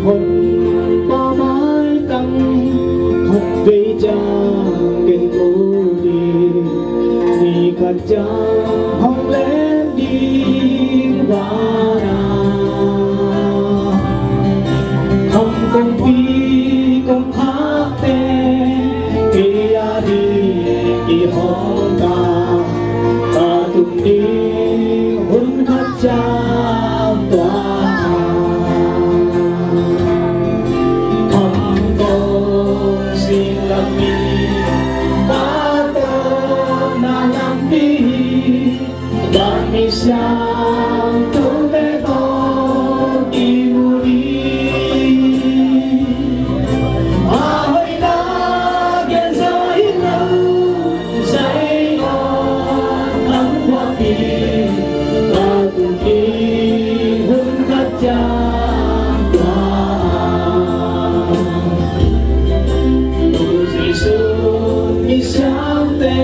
hôn qua mái tóc không vì chàng kênh cô đi cả chàng không lên đi và không công phi công thác tê kia đi kỳ hôn ta tung đi hôn khát chàng tòa Isang tumeto imuli ahoy na genzahin na sayon ang wapi patutin hun katyang usisun isang te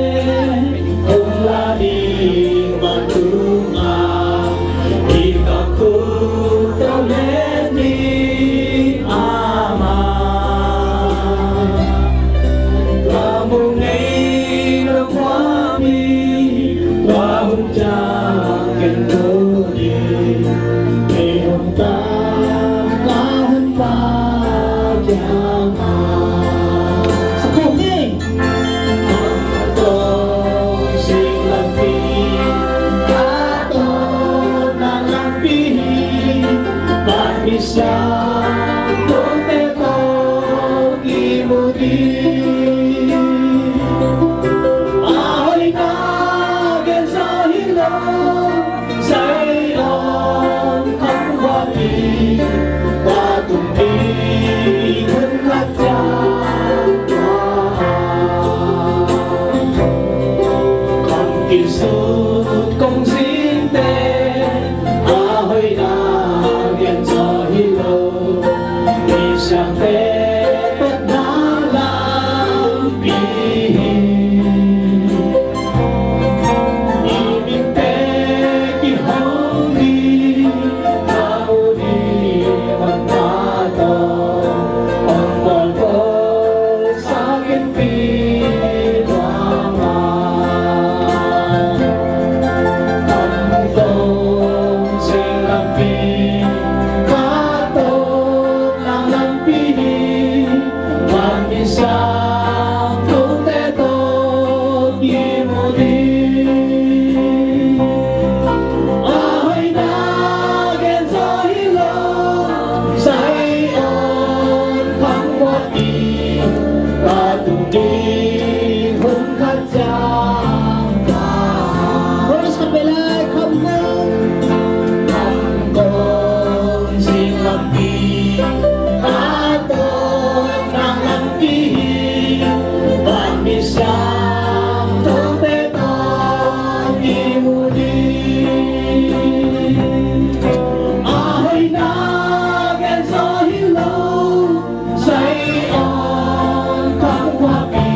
kung lading matunga ikaku toleni ama kamu ngay nakwami wahun jaken tuli mayroon ka kahon pa jangan sa kuming isang tumeto imuli ahoy na genzahin na sayon ang wapi patutin hun katyang kang kisut kong sinte ahoy na isang tepet na lampihin ibig ihonggi kauni magtato ang balbal sa akin pinaman ang tong singlampin isang tumeto imuli ahoy na genzahin na sayon ang wapi patutin hun katyang Boris Kapelay, come now ang tong singlampin isang tumeto imuli ahoy na genzahin na sayon kang wapi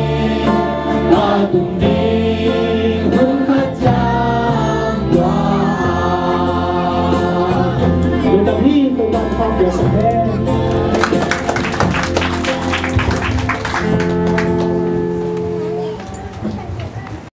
patutin hun katyang tuwan. Good evening to one from your